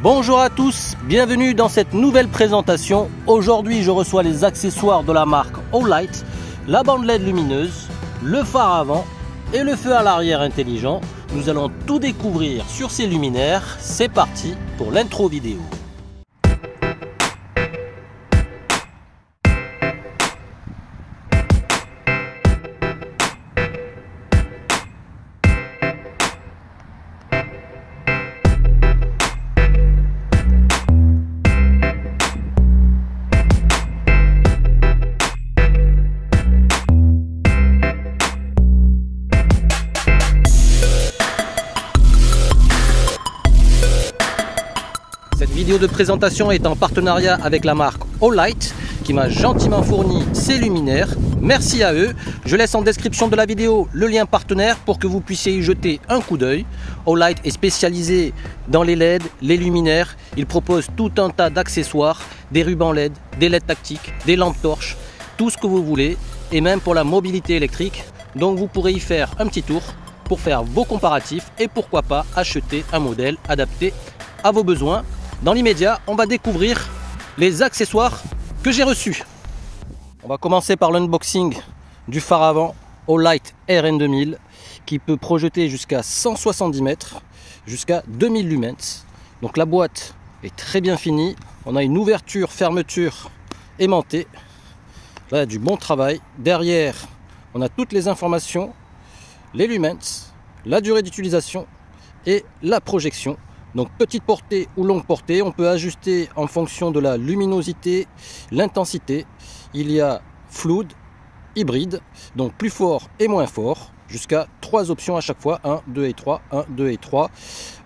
Bonjour à tous, bienvenue dans cette nouvelle présentation. Aujourd'hui je reçois les accessoires de la marque Olight, la bande LED lumineuse, le phare avant et le feu à l'arrière intelligent. Nous allons tout découvrir sur ces luminaires. C'est parti pour l'intro vidéo. Cette vidéo de présentation est en partenariat avec la marque Olight qui m'a gentiment fourni ces luminaires. Merci à eux. Je laisse en description de la vidéo le lien partenaire pour que vous puissiez y jeter un coup d'œil. Olight est spécialisé dans les LED, les luminaires. Il propose tout un tas d'accessoires, des rubans LED, des LED tactiques, des lampes torches, tout ce que vous voulez et même pour la mobilité électrique. Donc vous pourrez y faire un petit tour pour faire vos comparatifs et pourquoi pas acheter un modèle adapté à vos besoins. Dans l'immédiat, on va découvrir les accessoires que j'ai reçus. On va commencer par l'unboxing du phare avant Olight RN2000 qui peut projeter jusqu'à 170 mètres, jusqu'à 2000 lumens. Donc la boîte est très bien finie. On a une ouverture, fermeture aimantée. Là, du bon travail. Derrière, on a toutes les informations, les lumens, la durée d'utilisation et la projection. Donc petite portée ou longue portée, on peut ajuster en fonction de la luminosité, l'intensité. Il y a fluid, hybride, donc plus fort et moins fort, jusqu'à 3 options à chaque fois, 1, 2 et 3, 1, 2 et 3.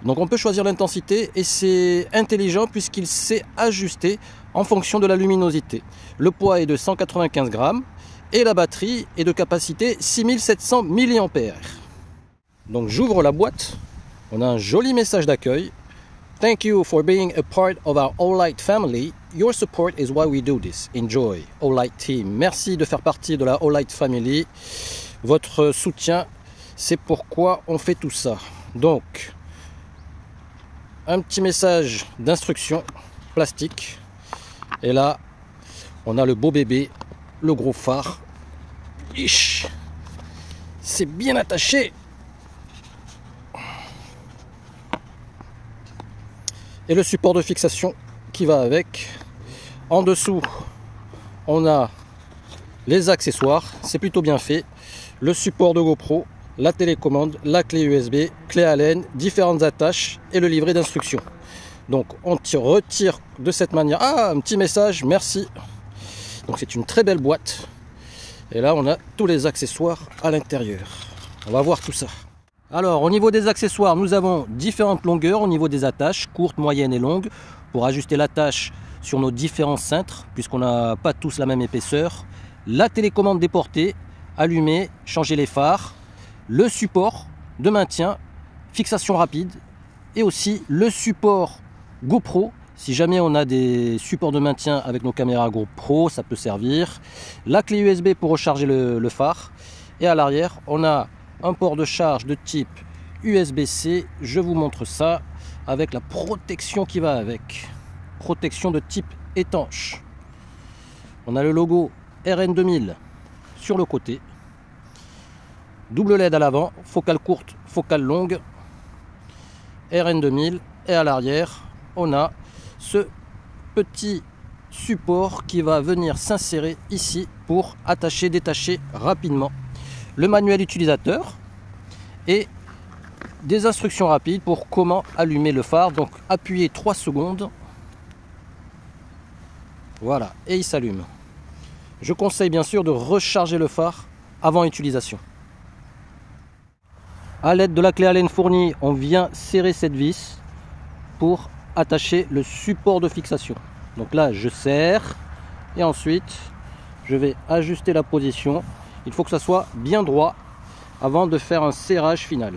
Donc on peut choisir l'intensité et c'est intelligent puisqu'il sait ajuster en fonction de la luminosité. Le poids est de 195 grammes et la batterie est de capacité 6700 mAh. Donc j'ouvre la boîte, on a un joli message d'accueil. Thank you for being a part of our Olight family. Your support is why we do this. Enjoy, Olight team. Merci de faire partie de la Olight family. Votre soutien, c'est pourquoi on fait tout ça. Donc, un petit message d'instruction plastique. Et là, on a le beau bébé, le gros phare. C'est bien attaché. Et le support de fixation qui va avec. En dessous, on a les accessoires, c'est plutôt bien fait. Le support de GoPro, la télécommande, la clé USB, clé Allen, différentes attaches et le livret d'instructions. Donc on retire de cette manière. Ah, un petit message, merci. Donc c'est une très belle boîte. Et là on a tous les accessoires à l'intérieur. On va voir tout ça. Alors au niveau des accessoires, nous avons différentes longueurs au niveau des attaches, courtes, moyennes et longues, pour ajuster l'attache sur nos différents cintres, puisqu'on n'a pas tous la même épaisseur. La télécommande déportée, allumer, changer les phares, le support de maintien, fixation rapide, et aussi le support GoPro. Si jamais on a des supports de maintien avec nos caméras GoPro, ça peut servir. La clé USB pour recharger le phare. Et à l'arrière, on a un port de charge de type USB-C, je vous montre ça, avec la protection qui va avec. Protection de type étanche. On a le logo RN2000 sur le côté. Double LED à l'avant, focale courte, focale longue. RN2000 et à l'arrière, on a ce petit support qui va venir s'insérer ici pour attacher, détacher rapidement. Le manuel utilisateur et des instructions rapides pour comment allumer le phare. Donc appuyez 3 secondes. Voilà, et il s'allume. Je conseille bien sûr de recharger le phare avant utilisation. À l'aide de la clé Allen fournie, on vient serrer cette vis pour attacher le support de fixation. Donc là, je serre et ensuite, je vais ajuster la position. Il faut que ça soit bien droit avant de faire un serrage final.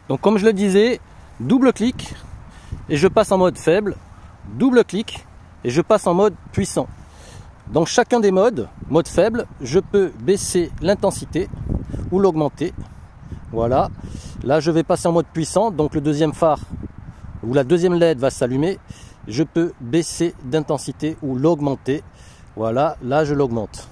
Donc comme je le disais, double clic et je passe en mode faible, double clic et je passe en mode puissant. Dans chacun des modes, mode faible, je peux baisser l'intensité ou l'augmenter. Voilà, là je vais passer en mode puissant, donc le deuxième phare où la deuxième LED va s'allumer, je peux baisser d'intensité ou l'augmenter. Voilà, là je l'augmente.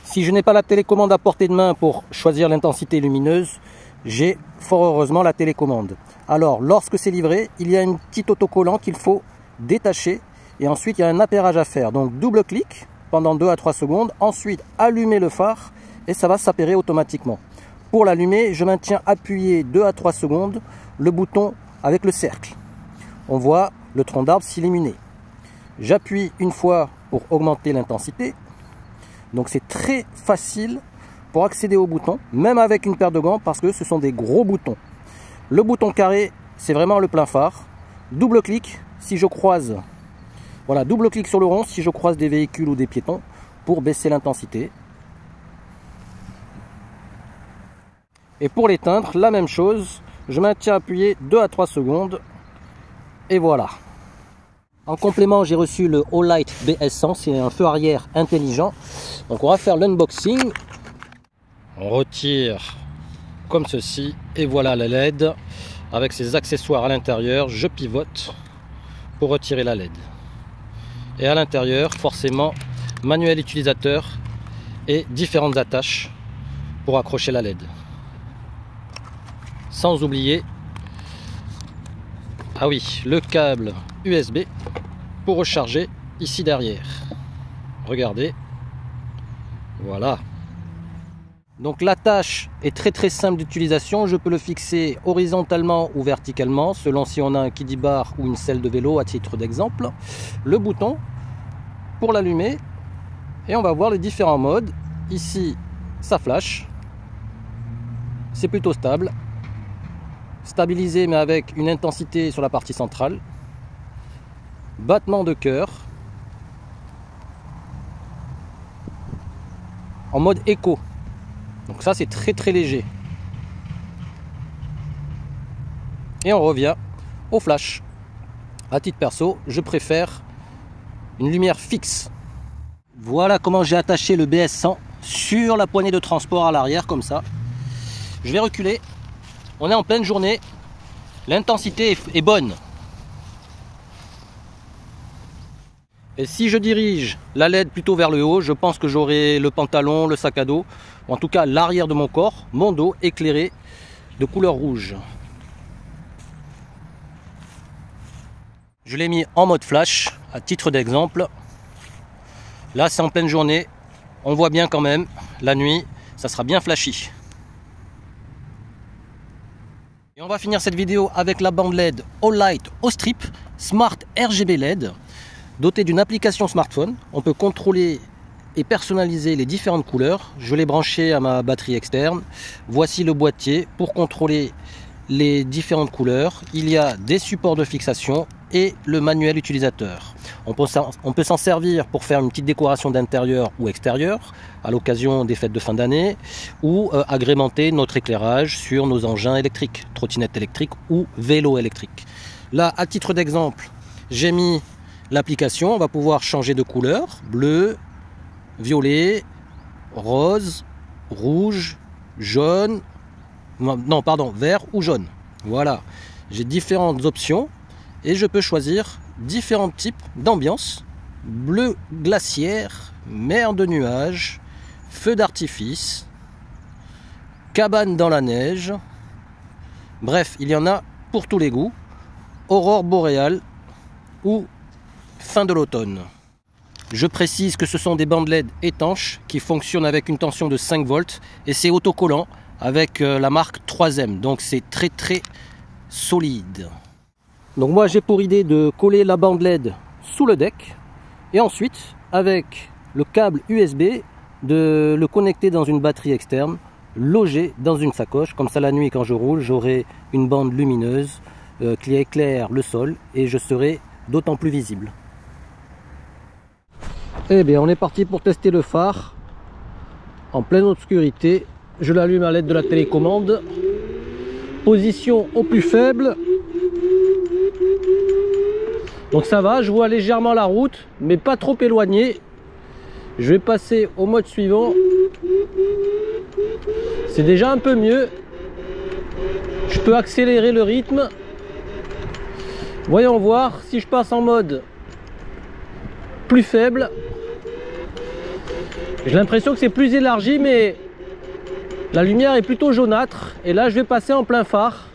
Si je n'ai pas la télécommande à portée de main pour choisir l'intensité lumineuse, j'ai fort heureusement la télécommande. Alors lorsque c'est livré, il y a un petit autocollant qu'il faut détacher et ensuite il y a un appairage à faire. Donc double clic pendant 2 à 3 secondes, ensuite allumer le phare et ça va s'appairer automatiquement. Pour l'allumer, je maintiens appuyé 2 à 3 secondes le bouton avec le cercle. On voit le tronc d'arbre s'illuminer. J'appuie une fois pour augmenter l'intensité. Donc c'est très facile pour accéder au bouton, même avec une paire de gants, parce que ce sont des gros boutons. Le bouton carré, c'est vraiment le plein phare. Double clic si je croise, voilà, double clic sur le rond si je croise des véhicules ou des piétons pour baisser l'intensité. Et pour l'éteindre, la même chose, je maintiens appuyé 2 à 3 secondes et voilà. En complément, j'ai reçu le Olight BS100, c'est un feu arrière intelligent. Donc on va faire l'unboxing. On retire comme ceci et voilà la LED avec ses accessoires à l'intérieur. Je pivote pour retirer la LED. Et à l'intérieur, forcément, manuel utilisateur et différentes attaches pour accrocher la LED. Sans oublier, ah oui, le câble USB pour recharger ici derrière. Regardez, voilà. Donc l'attache est très simple d'utilisation. Je peux le fixer horizontalement ou verticalement selon si on a un kiddie bar ou une selle de vélo à titre d'exemple. Le bouton pour l'allumer et on va voir les différents modes. Ici ça flash, c'est plutôt stable, stabilisé mais avec une intensité sur la partie centrale. Battement de cœur en mode écho, donc ça c'est très léger. Et on revient au flash. À titre perso, je préfère une lumière fixe. Voilà comment j'ai attaché le BS100 sur la poignée de transport à l'arrière comme ça. Je vais reculer. On est en pleine journée, l'intensité est bonne. Et si je dirige la LED plutôt vers le haut, je pense que j'aurai le pantalon, le sac à dos, ou en tout cas l'arrière de mon corps, mon dos éclairé de couleur rouge. Je l'ai mis en mode flash à titre d'exemple. Là c'est en pleine journée, on voit bien quand même, la nuit ça sera bien flashy. Et on va finir cette vidéo avec la bande LED Olight O-Strip Smart RGB LED. Doté d'une application smartphone, on peut contrôler et personnaliser les différentes couleurs. Je l'ai branché à ma batterie externe. Voici le boîtier pour contrôler les différentes couleurs. Il y a des supports de fixation et le manuel utilisateur. On peut s'en servir pour faire une petite décoration d'intérieur ou extérieur à l'occasion des fêtes de fin d'année ou agrémenter notre éclairage sur nos engins électriques, trottinettes électriques ou vélos électriques. Là, à titre d'exemple, j'ai mis l'application. On va pouvoir changer de couleur, bleu, violet, rose, rouge, jaune, non pardon, vert ou jaune. Voilà, j'ai différentes options et je peux choisir différents types d'ambiance: bleu glaciaire, mer de nuages, feu d'artifice, cabane dans la neige. Bref, il y en a pour tous les goûts. Aurore boréale ou fin de l'automne. Je précise que ce sont des bandes LED étanches qui fonctionnent avec une tension de 5 volts et c'est autocollant avec la marque 3M, donc c'est très solide. Donc moi j'ai pour idée de coller la bande LED sous le deck et ensuite avec le câble USB de le connecter dans une batterie externe logée dans une sacoche. Comme ça la nuit quand je roule j'aurai une bande lumineuse qui éclaire le sol et je serai d'autant plus visible. Eh bien on est parti pour tester le phare en pleine obscurité. Je l'allume à l'aide de la télécommande. Position au plus faible. Donc ça va, je vois légèrement la route, mais pas trop éloigné. Je vais passer au mode suivant. C'est déjà un peu mieux. Je Je peux accélérer le rythme. Voyons voir si je passe en mode plus faible. J'ai l'impression que c'est plus élargi, mais la lumière est plutôt jaunâtre. Et là, je vais passer en plein phare.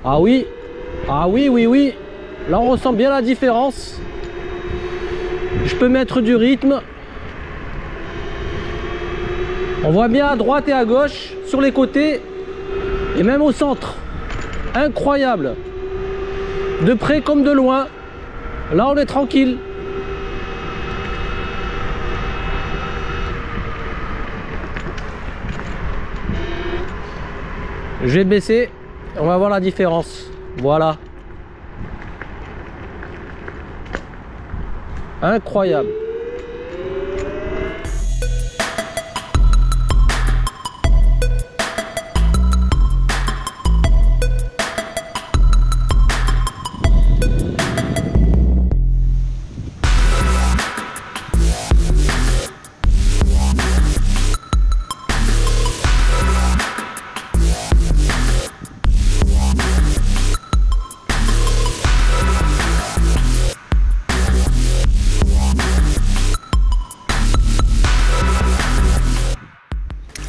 Ah oui, ah oui, oui, oui. Là, on ressent bien la différence. Je peux mettre du rythme. On voit bien à droite et à gauche, sur les côtés et même au centre. Incroyable. De près comme de loin. Là, on est tranquille. Je vais baisser, on va voir la différence. Voilà. Incroyable.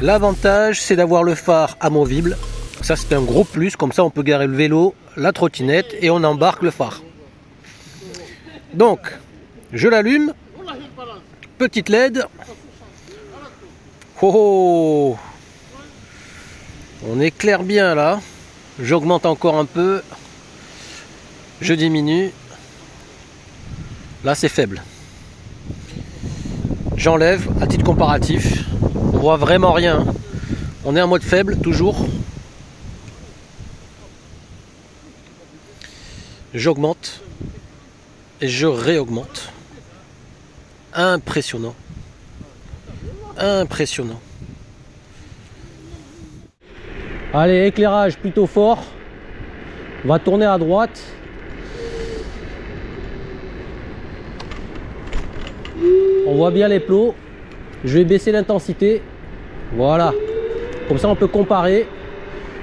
L'avantage, c'est d'avoir le phare amovible. Ça, c'est un gros plus. Comme ça, on peut garer le vélo, la trottinette et on embarque le phare. Donc, je l'allume. Petite LED. Oh, oh. On éclaire bien là. J'augmente encore un peu. Je diminue. Là, c'est faible. J'enlève à titre comparatif. On voit vraiment rien. On est en mode faible toujours. J'augmente et je réaugmente. Impressionnant. Impressionnant. Allez, éclairage plutôt fort. On va tourner à droite. On voit bien les plots. Je vais baisser l'intensité. Voilà. Comme ça, on peut comparer.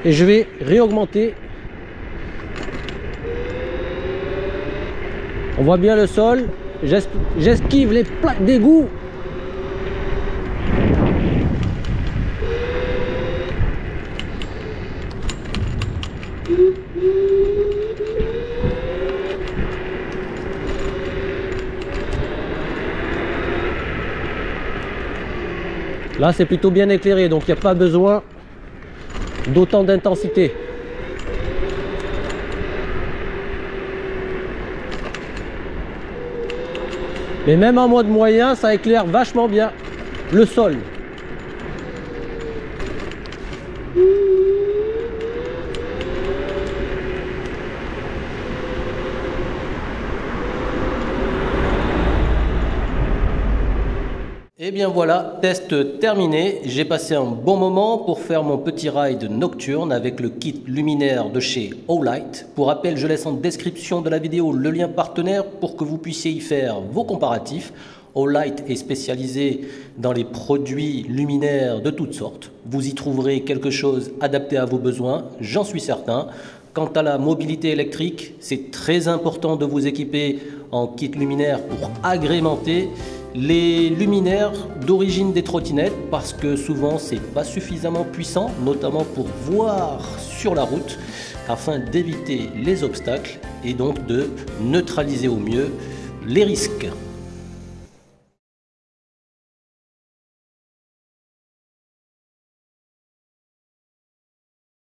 Et je vais réaugmenter. On voit bien le sol. J'esquive les plaques d'égout. Là, c'est plutôt bien éclairé, donc il n'y a pas besoin d'autant d'intensité. Mais même en mode moyen, ça éclaire vachement bien le sol. Et bien voilà, test terminé. J'ai passé un bon moment pour faire mon petit ride nocturne avec le kit luminaire de chez Olight. Pour rappel, je laisse en description de la vidéo le lien partenaire pour que vous puissiez y faire vos comparatifs. Olight est spécialisé dans les produits luminaires de toutes sortes. Vous y trouverez quelque chose adapté à vos besoins, j'en suis certain. Quant à la mobilité électrique, c'est très important de vous équiper en kit luminaire pour agrémenter les luminaires d'origine des trottinettes, parce que souvent c'est pas suffisamment puissant, notamment pour voir sur la route, afin d'éviter les obstacles et donc de neutraliser au mieux les risques.